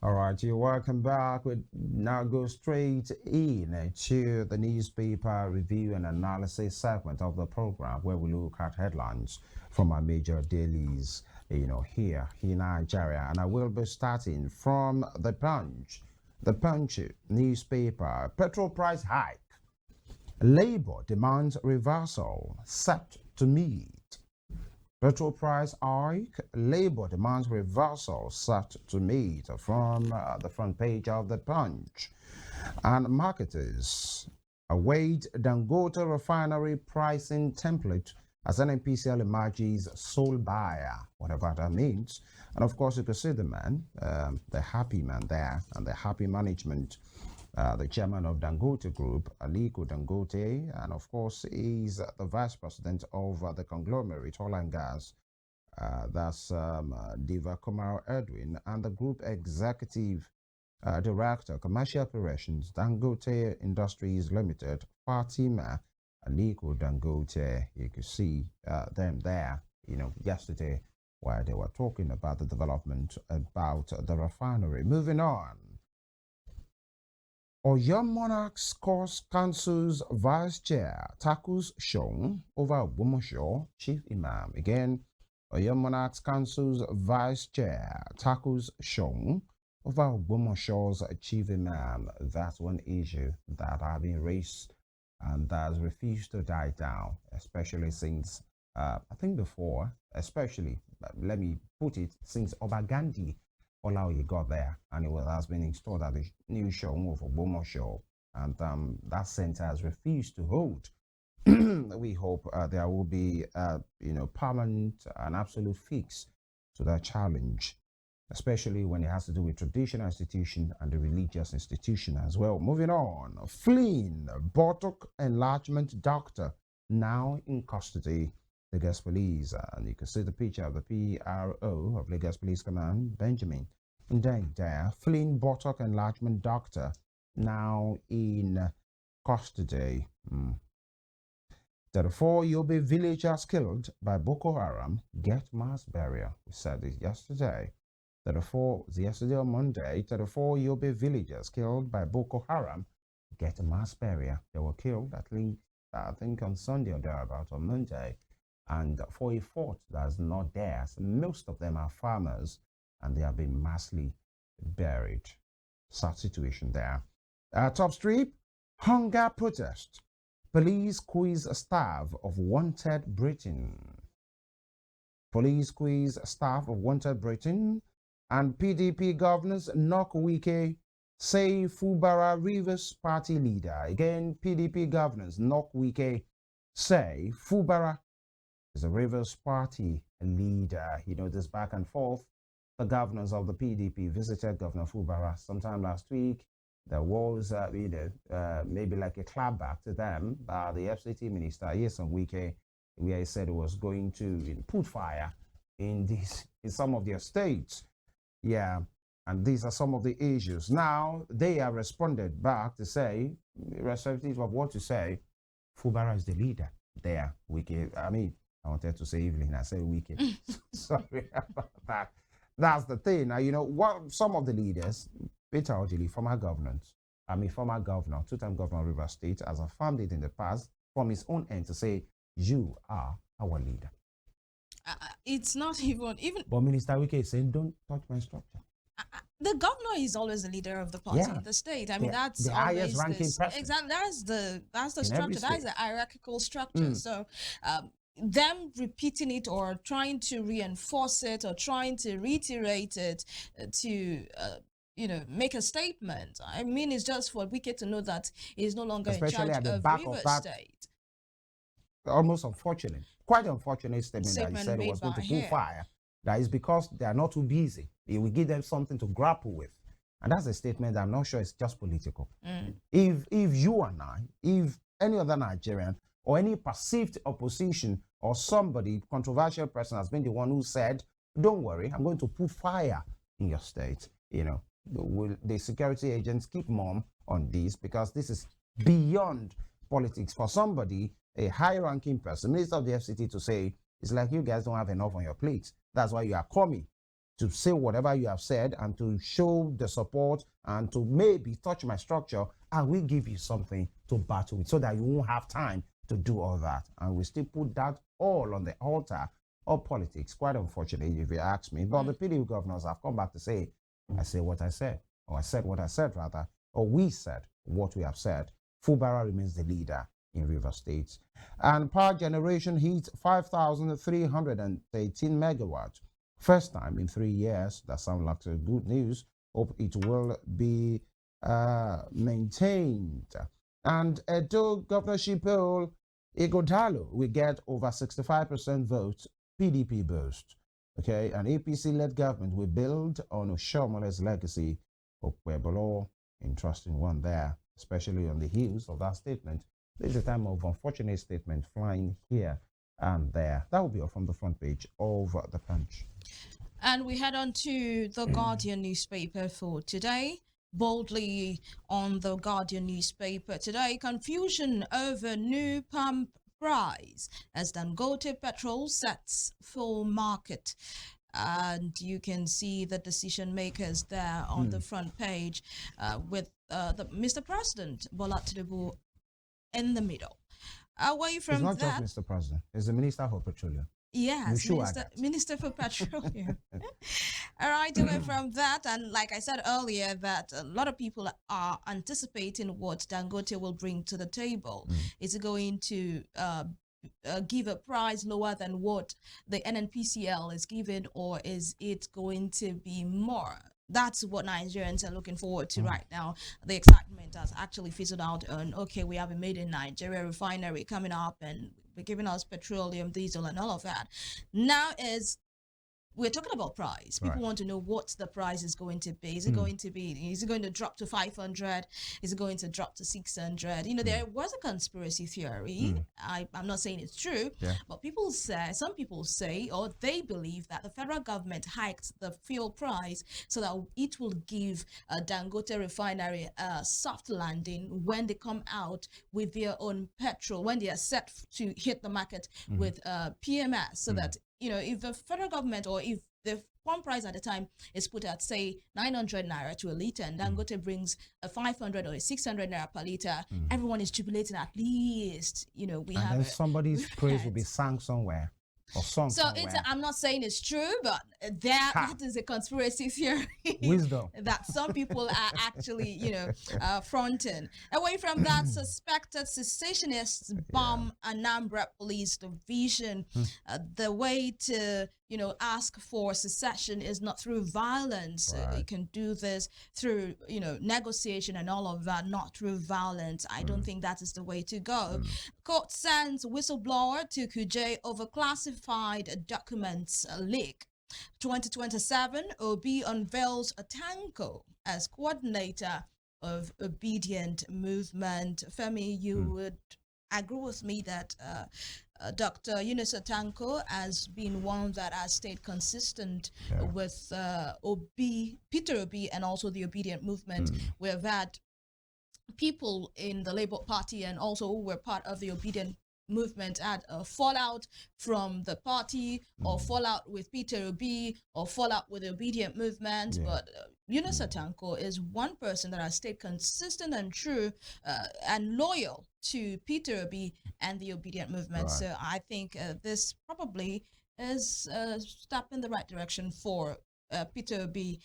All right, you're welcome back. We now go straight in to the newspaper review and analysis segment of the program where we look at headlines from our major dailies, here in Nigeria. And I will be starting from the Punch. The Punch newspaper, petrol price hike. Labour demands reversal, set to meet. Petrol price hike, Labour demands reversal set to meet from the front page of the Punch. And marketers await Dangote refinery pricing template as NNPCL emerges sole buyer, whatever that means. And of course, you can see the man, the happy man there, and the happy management. The chairman of Dangote Group, Aliko Dangote, and of course, he's the vice president of the conglomerate Oil and Gas. That's Diva Kumar Edwin, and the group executive director, commercial operations, Dangote Industries Limited, Fatima Aliko Dangote. You could see them there, yesterday, where they were talking about the development about the refinery. Moving on. Oyo Monarchs Course Council's Vice Chair tackles Shong over Ogbomoso Chief Imam. Again, Oyo Monarchs Council's Vice Chair tackles Shong over Ogbomoso's Chief Imam. That's one issue that has been raised and that has refused to die down, especially since, I think before, especially, let me put it, since Oba Gandhi Ohiolei got there, and it has been installed at the new show of Ogbomoso, and that center has refused to hold. We hope there will be, permanent and absolute fix to that challenge, especially when it has to do with traditional institution and the religious institution as well. Moving on, Flynn, buttock enlargement doctor, now in custody. Lagos Police, and you can see the picture of the PRO of Lagos Police Command, Benjamin Ndengda, Flynn buttock enlargement doctor, now in custody. 34 Yobe villagers killed by Boko Haram get mass burial. We said this yesterday. 34, yesterday on Monday, 34 Yobe villagers killed by Boko Haram get a mass burial. They were killed, at least, I think, on Sunday or thereabout, on Monday. And for a fort that's not theirs, most of them are farmers, and they have been massively buried. Sad situation there. Top strip, hunger protest. Police quiz staff of wanted Britain. Police quiz staff of wanted Britain, and PDP governors knock Wike, say Fubara Rivers party leader. Again, PDP governors knock Wike, say Fubara is a Rivers party leader. This back and forth. The governors of the PDP visited Governor Fubara sometime last week. There was, maybe like a clapback to them by the FCT minister, Yeson Wike, where he said he was going to put fire in some of their states. Yeah, and these are some of the issues. Now, they have responded back to say, irrespective of what to say, Fubara is the leader there, Wike. I wanted to say Evelyn, I said Wike. Sorry about that. That's the thing. Now, what some of the leaders, Peter Ohiolei, former governor, two-time governor of Rivers State, has affirmed it in the past from his own end to say, you are our leader. It's not even. But Minister Wike is saying, don't touch my structure. The governor is always the leader of the party in the state. That's the highest ranking person. Exactly. That's the structure. That is the hierarchical structure. So them repeating it or trying to reinforce it or trying to reiterate it to make a statement. It's just for Wike to know that he's no longer especially in charge at the back Rivers of that State. Almost unfortunate, quite unfortunate statement that he said he was going to pull fire. That is because they are not too busy. He will give them something to grapple with. And that's a statement that I'm not sure it's just political. If you and I, if any other Nigerian or any perceived opposition or somebody, controversial person has been the one who said, don't worry, I'm going to put fire in your state. Will the security agents keep mum on this? Because this is beyond politics. For somebody, a high-ranking person, minister of the FCT, to say, it's like you guys don't have enough on your plate. That's why you are coming to say whatever you have said and to show the support and to maybe touch my structure, I will give you something to battle with so that you won't have time to do all that. And we still put that all on the altar of politics. Quite unfortunately, if you ask me. But the PDP governors have come back to say, I say what I said, or I said what I said rather, or we said what we have said. Fubara remains the leader in River State. And power generation hit 5,318 megawatts. First time in 3 years. That sounds like good news. Hope it will be maintained. And Edo governorship poll, Igodalo will get over 65% votes. PDP boast. Okay, an APC-led government will build on Ohiolei's legacy of Pueblo. Interesting one there, especially on the heels of that statement. This is a time of unfortunate statement flying here and there. That will be all from the front page of the Punch. And we head on to the Guardian newspaper for today. Boldly on the Guardian newspaper today, confusion over new pump price as Dangote petrol sets full market. And you can see the decision makers there on the front page with Mr. President Bola Tinubu in the middle. Away from that, it's not that, just Mr. President, it's the Minister for Petroleum. Yes, Minister for Petroleum. All right, away from that, and like I said earlier, that a lot of people are anticipating what Dangote will bring to the table. Is it going to give a price lower than what the NNPCL is giving, or is it going to be more? That's what Nigerians are looking forward to right now. The excitement has actually fizzled out on, okay, we have a made in Nigeria refinery coming up and we're giving us petroleum, diesel, and all of that. Now we're talking about price. People want to know what the price is going to be. Is it going to drop to 500? Is it going to drop to 600? You know, there was a conspiracy theory. I'm not saying it's true, but some people say, or they believe that the federal government hiked the fuel price so that it will give Dangote refinery a soft landing when they come out with their own petrol, when they are set to hit the market with PMS, so that, you know, if the federal government or if the pump price at the time is put at, say, 900 naira to a liter, and Dangote brings a 500 or a 600 naira per liter, everyone is jubilating. At least, you know, we have. And then somebody's praise will be sung somewhere. So I'm not saying it's true, but that is a conspiracy theory. Wisdom. That some people are actually, you know, fronting. Away from that, suspected secessionists bomb Anambra Police Division. The way to, you know, ask for secession is not through violence. You can do this through, you know, negotiation and all of that, not through violence. I don't think that is the way to go. Court sends whistleblower to Kuje over classified documents leak. 2027, Obi unveils Tanko as coordinator of Obedient Movement. Femi, you would agree with me that Dr. Eunice Tanko has been one that has stayed consistent with Peter Obi, and also the Obedient Movement. We have had people in the Labour Party and also who were part of the Obedient Movement had a fallout from the party, or fallout with Peter Obi, or fallout with the Obedient Movement. But Eunice Tanko is one person that has stayed consistent and true and loyal to Peter Obi and the Obedient Movement. So I think this probably is a step in the right direction for Peter Obi.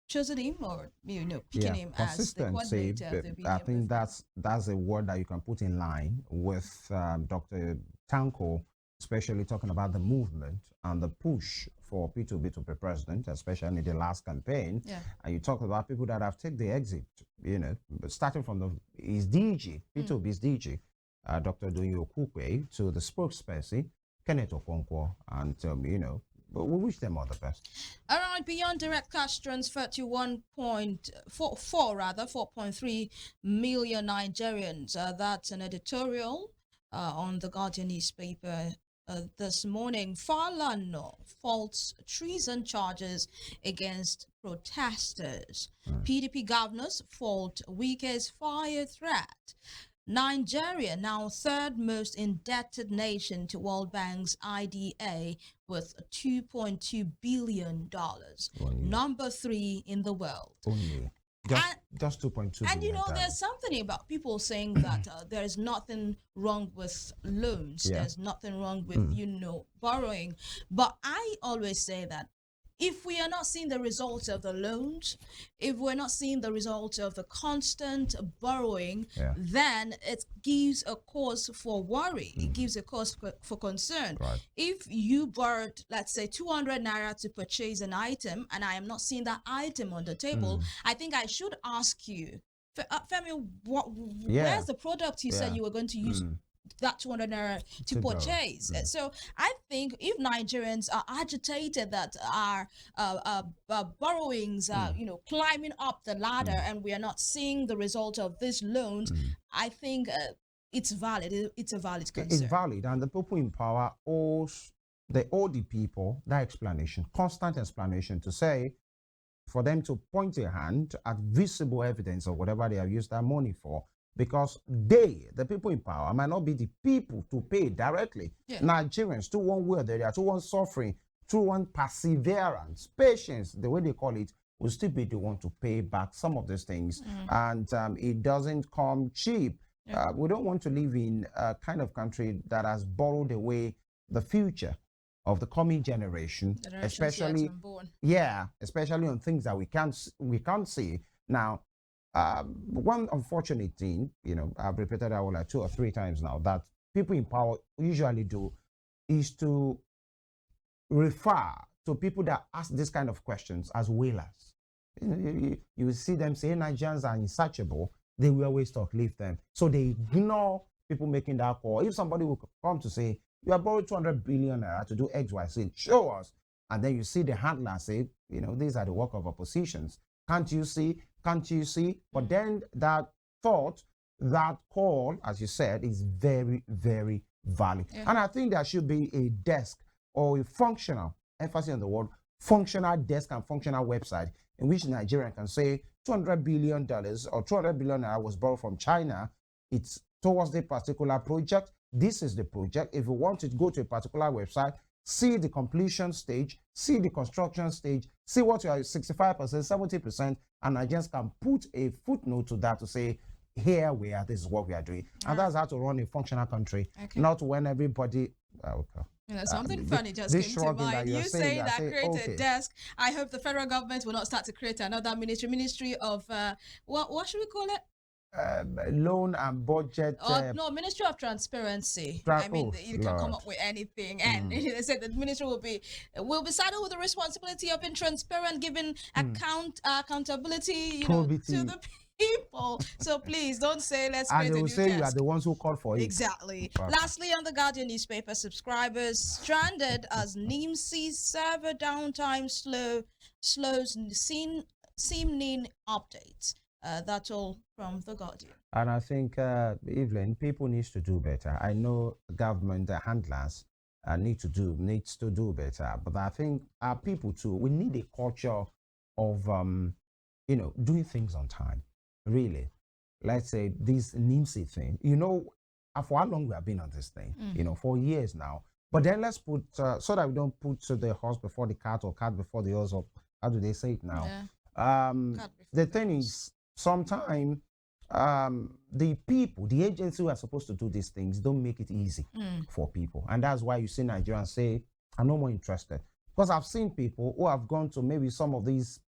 Choosing him, or, you know, picking him as the coordinator of the Obedient I think Movement. that's a word that you can put in line with Dr. Tanko, especially talking about the movement and the push for P2B to be president, especially in the last campaign. And you talked about people that have taken the exit, you know, but starting from his DG, P2B's DG, Dr. Doyin Okukwe, to the spokesperson, Kenneth Okonkwo, and, you know, but we wish them all the best. All right, beyond direct cash transfer to 4.3 million Nigerians. That's an editorial on the Guardian newspaper this morning. Falano faults treason charges against protesters. PDP governors fault Wike's fire threat. Nigeria, now third most indebted nation to World Bank's IDA with $2.2 billion. Only. Number 3 in the world. Only. Just 2.2 and billion. there's something about people saying that there is nothing wrong with loans. Yeah. There's nothing wrong with borrowing. But I always say that if we are not seeing the results of the loans, if we're not seeing the results of the constant borrowing, then it gives a cause for worry. It gives a cause for concern. Right. If you borrowed, let's say, 200 naira to purchase an item, and I am not seeing that item on the table, I think I should ask you, Femi, where's the product you said you were going to use that 200 naira to purchase? So I think if Nigerians are agitated that our borrowings are climbing up the ladder and we are not seeing the result of these loans, I think it's valid. It's a valid concern. It's valid, and the people in power owe the people that explanation, constant explanation, to say, for them to point a hand at visible evidence of whatever they have used that money for. Because the people in power, might not be the people to pay directly. Yeah. Nigerians, through one way or the other, through one suffering, through one perseverance, patience, the way they call it, will still be the one to pay back some of these things. And it doesn't come cheap. Yeah. We don't want to live in a kind of country that has borrowed away the future of the coming generation, especially on things that we can't see. Now, one unfortunate thing, I've repeated that like 2 or 3 times now, that people in power usually do, is to refer to people that ask this kind of questions as whalers. You will see them say Nigerians are insatiable. They will always talk, leave them. So they ignore people making that call. If somebody will come to say, you have borrowed 200 billion naira to do X, Y, Z, show us. And then you see the handler say, these are the work of oppositions. Can't you see? Can't you see? But then that thought, that call, as you said, is very, very valid. Yeah. And I think there should be a desk or a functional, emphasis on the word, functional desk and functional website in which Nigeria can say $200 billion or 200 billion naira was borrowed from China. It's towards the particular project. This is the project. If you want to go to a particular website, see the completion stage, see the construction stage, see what you are 65%, 70%, and Nigerians can put a footnote to that to say, here we are, this is what we are doing. And that's how to run a functional country, not when everybody... something funny just came to mind. You say that create a desk. I hope the federal government will not start to create another ministry of, what should we call it? Loan and budget. No, Ministry of Transparency. You can come up with anything, and they said the ministry will be saddled with the responsibility of being transparent, giving accountability, to the people. So please don't say let's create a new desk. And they will say you are the ones who called for it. Exactly. Lastly, on the Guardian newspaper, subscribers stranded as NIMC server downtime slows SIM updates. That's all from the Guardian. And I think, Evelyn, people need to do better. I know government handlers needs to do better, but I think our people too, we need a culture of doing things on time. Really, let's say this NIMC thing. For how long we have been on this thing? 4 years now. But then let's put so that we don't put the horse before the cat or cat before the horse. Or how do they say it now? Yeah. The thing is, sometimes the people, the agencies who are supposed to do these things don't make it easy for people. And that's why you see Nigerians say, I'm no more interested. Because I've seen people who have gone to maybe some of these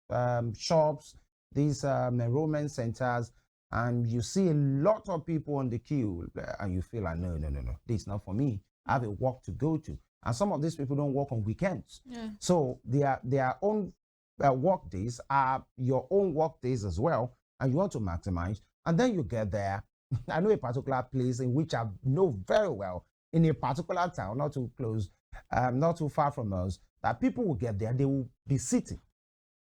shops, these enrollment centers, and you see a lot of people on the queue, and you feel like, no, this is not for me. I have a work to go to. And some of these people don't work on weekends. Yeah. So their own work days are your own work days as well, and you want to maximize. And then you get there. I know a particular place in which I know very well, in a particular town, not too close, not too far from us, that people will get there, they will be sitting.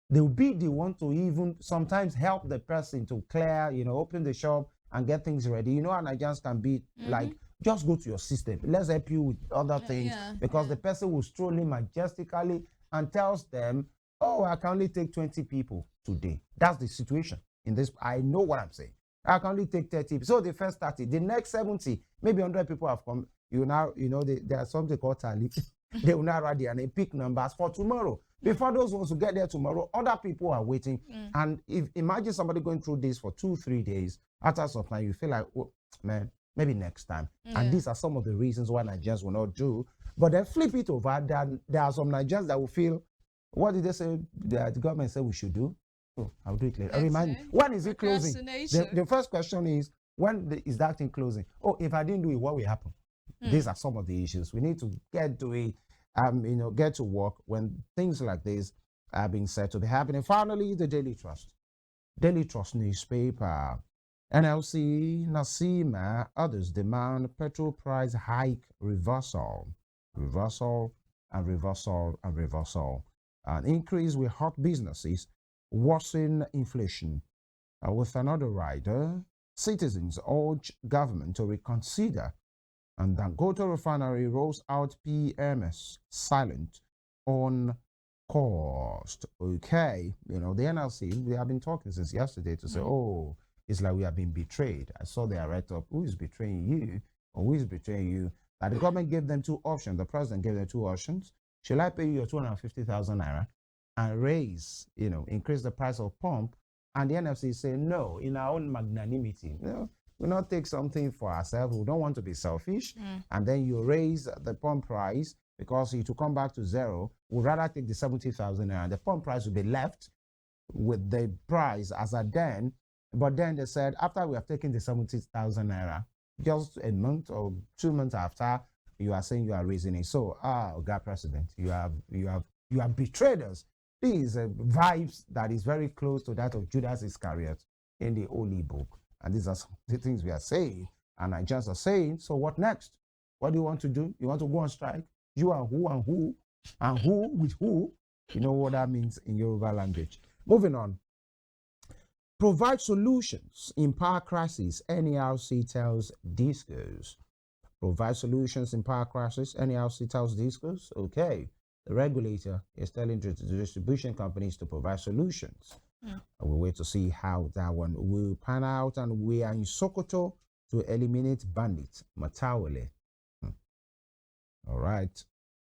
They will be the one to even sometimes help the person to clear, open the shop and get things ready. How Nigerians can be like, just go to your system. Let's help you with other things, because the person will stroll in majestically and tells them, oh, I can only take 20 people today. That's the situation in this. I know what I'm saying. I can only take 30. So the first 30, the next 70, maybe 100 people have come. There's something called tally. They will now ready and they pick numbers for tomorrow. Before those ones will get there tomorrow, other people are waiting. And if imagine somebody going through this for 2-3 days, after some time, you feel like, oh, man, maybe next time. And these are some of the reasons why Nigerians will not do. But then flip it over, there are some Nigerians that will feel, what did they say the government said we should do? Oh, I'll do it later. Remind me, when is it closing? The first question is, when is that thing closing? Oh, if I didn't do it, what will happen? These are some of the issues. We need to get to it, get to work when things like this are being said to be happening. Finally, the Daily Trust. Daily Trust newspaper. NLC, Nasima, others demand petrol price hike reversal. Reversal and reversal and reversal. An increase will hurt businesses, worsen inflation. With another rider, citizens urge government to reconsider. And Dangote refinery rolls out PMS silent on cost. Okay, the NLC, we have been talking since yesterday to say, oh, it's like we have been betrayed. I saw their write-up. Who is betraying you or who is betraying you? That the government gave them two options. The president gave them two options. Shall I pay you your 250,000 naira and raise, increase the price of pump? And the NFC say, no, in our own magnanimity, we'll not take something for ourselves. We don't want to be selfish. And then you raise the pump price because it will come back to zero. We'd rather take the 70,000 naira. The pump price will be left with the price as a then. But then they said, after we have taken the 70,000 naira, just a month or 2 months after, you are saying you are raising it. So, God President, you have betrayed us. These vibes that is very close to that of Judas Iscariot in the Holy Book. And these are some of the things we are saying. And Nigerians are saying, so what next? What do you want to do? You want to go on strike? You and who and who? And who with who? You know what that means in Yoruba language. Moving on. Provide solutions in power crisis, NERC tells Discos. Provide solutions in power crisis, NERC tells Discos. Okay. The regulator is telling the distribution companies to provide solutions. We'll wait to see how that one will pan out. And we are in Sokoto to eliminate bandits. Matawale. All right.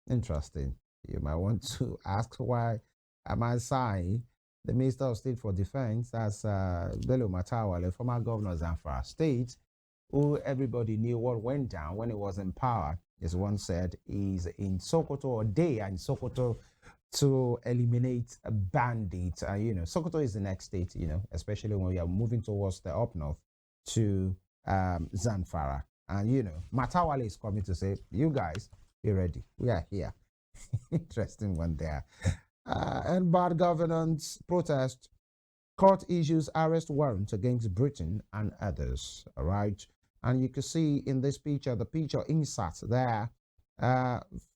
Interesting. You might want to ask why am I saying the Minister of State for Defense, that's Bello Matawale, former governor of Zamfara State, who everybody knew what went down when he was in power, as one said, is in Sokoto, or they are in Sokoto to eliminate bandits. Sokoto is the next state, especially when we are moving towards the up north to Zamfara. And, Matawale is coming to say, you guys, be ready. We are here. Interesting one there. And bad governance protest. Court issues arrest warrant against Britain and others. All right. And you can see in this picture, the picture insert there,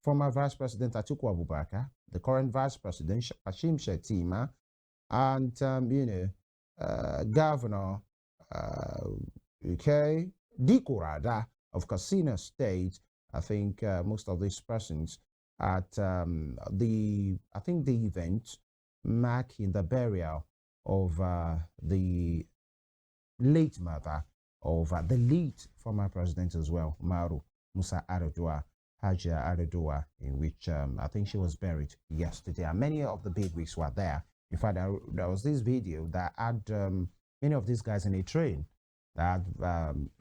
former Vice President Atiku Abubakar, the current Vice President Kashim Shettima, and, Governor, Dikurada of Katsina State. I think most of these persons at the event marking the burial of the late mother of the late former president as well, Maru Musa Aradua, Haja Aradua, in which I think she was buried yesterday. And many of the bigwigs were there. In fact, there was this video that had many of these guys in a train. That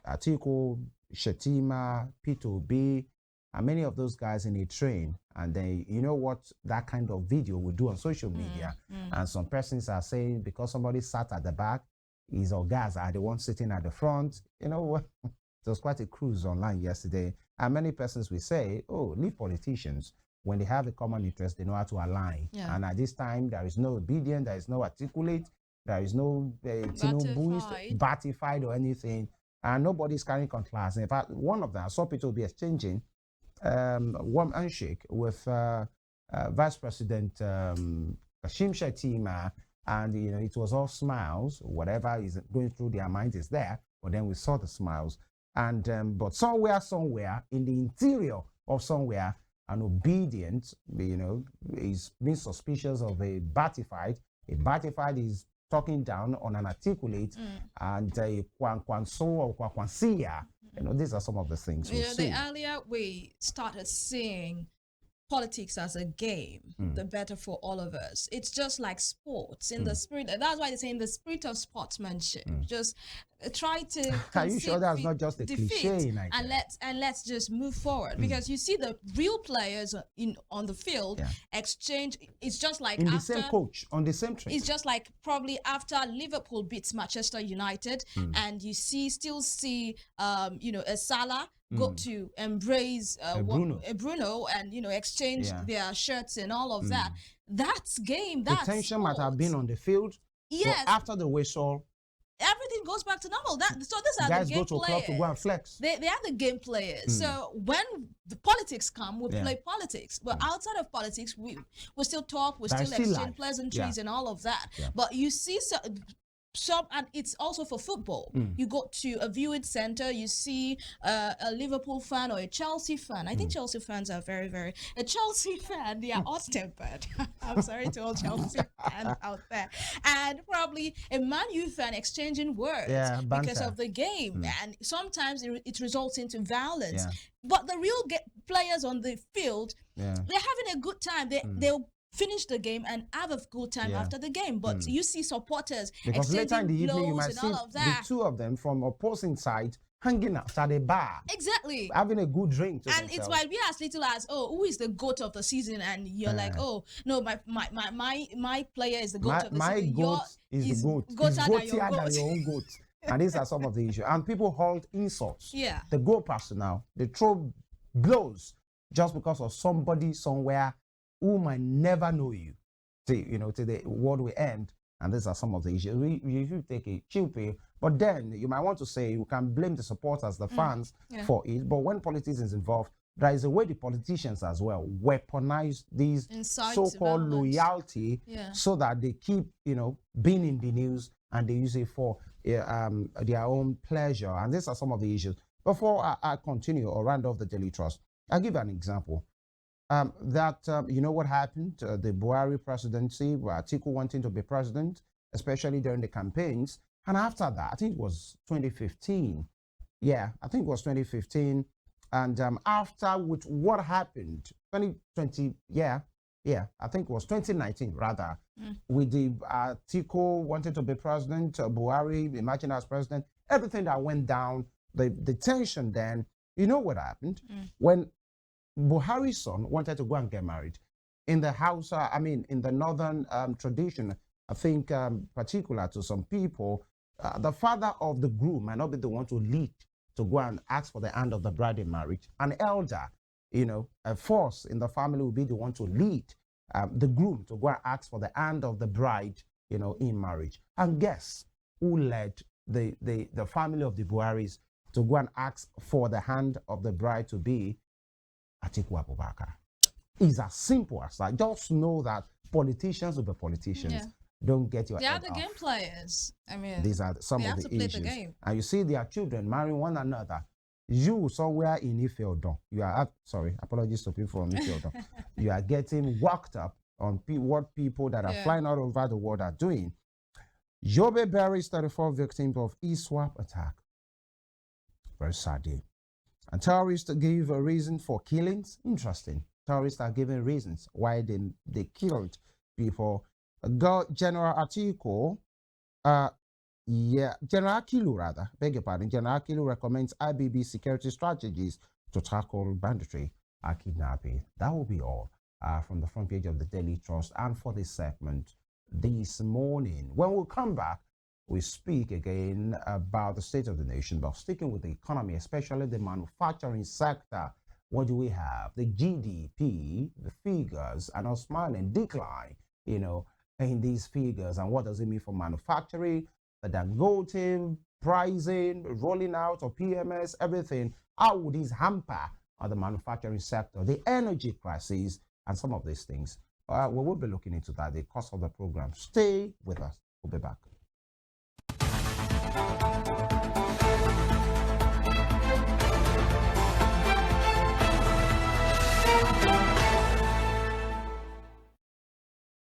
Atiku, Shettima, P2B, and many of those guys in a train. And then, you know what that kind of video will do on social media. And some persons are saying because somebody sat at the back, his or guys are the ones sitting at the front. You know what? There was quite a cruise online yesterday. And many persons will say, oh, leave politicians. When they have a common interest, they know how to align. And at this time, there is no obedient, there is no articulate, there is no batified or anything. And nobody's carrying cutlass. In fact, one of them, I saw people be exchanging warm handshake with Vice President Kashim Shettima, and it was all smiles. Whatever is going through their minds is there, but then we saw the smiles. And but somewhere in the interior of somewhere, an obedient, is being suspicious of a batified. A batified is talking down on an articulate and a kwankwanso or kwankwansia. These are some of the things we see. The earlier we started seeing politics as a game, the better for all of us. It's just like sports in the spirit. That's why they say in the spirit of sportsmanship. Just try to. Are you sure that's not just a cliche? And let's just move forward, because you see the real players on the field exchange. It's just like in the same coach on the same train. It's just like probably after Liverpool beats Manchester United, and you still see a Salah go to embrace Bruno and exchange their shirts and all of that. That's game. That's the tension sport. might have been on the field. Yes. But after the whistle, everything goes back to normal. So these are guys the game go to players. club to go and flex. They are the game players. So when the politics come, we play politics. But outside of politics, we still talk. We still exchange pleasantries and all of that. But you see some, and it's also for football. You go to a viewing center, you see a Liverpool fan or a Chelsea fan. I think Chelsea fans are very, very... A Chelsea fan, they are hot-tempered. I'm sorry to all Chelsea fans out there. And probably a Man U fan exchanging words because of the game. And sometimes it results into violence. But the real players on the field, they're having a good time. They'll finish the game and have a good time after the game. But you see supporters because later in the evening you might see the two of them from opposing side hanging out at a bar. Exactly. Having a good drink. And it's might be as little as, who is the GOAT of the season? And you're like, oh no, my player is the GOAT of the season. My GOAT is the GOAT. It's goatier than your own GOAT. And these are some of the issues. And people hold insults. Yeah. The goal personnel, they throw blows just because of somebody somewhere who might never know you, till the world will end. And these are some of the issues. We should take a chill pill, but then you might want to say you can blame the supporters, the fans for it. But when politics is involved, there is a way the politicians as well weaponize these so-called loyalty so that they keep, being in the news, and they use it for their own pleasure. And these are some of the issues. Before I continue or round off the Daily Trust, I'll give an example. What happened? The Buhari presidency, Atiku wanting to be president, especially during the campaigns. And after that, I think it was 2015. Yeah, I think it was 2015. And after which, what happened? 2020, I think it was 2019 rather. With the Atiku wanting to be president, Buhari emerging as president, everything that went down, the tension then, what happened? When Buhari's son wanted to go and get married in the house, in the northern tradition, I think particular to some people, the father of the groom might not be the one to lead to go and ask for the hand of the bride in marriage. An elder, a force in the family will be the one to lead the groom to go and ask for the hand of the bride, in marriage. And guess who led the family of the Buharis to go and ask for the hand of the bride to be? Atiku Abubakar. It's as simple as that. Just know that politicians will be politicians. Don't get your head off. They are the game players. These are some of the issues. The game. And you see their children marrying one another. You somewhere in Ife-Odon, you are apologies to people from Ife-Odon. You are getting worked up on what people that are flying all over the world are doing. Yobe buries 34 victims of ISWAP attack. Very sad day. And terrorists give a reason for killings. Interesting. Terrorists are giving reasons why they killed people. General Atiku, General Akilu rather, beg your pardon. General Akilu recommends IBB security strategies to tackle banditry and kidnapping. That will be all from the front page of the Daily Trust and for this segment this morning. When we come back, we speak again about the state of the nation, but sticking with the economy, especially the manufacturing sector. What do we have? The GDP, the figures are not smiling, decline, in these figures. And what does it mean for manufacturing, the Dangote, pricing, rolling out of PMS, everything? How would this hamper the manufacturing sector, the energy crisis, and some of these things? We will be looking into that, the course of the program. Stay with us. We'll be back.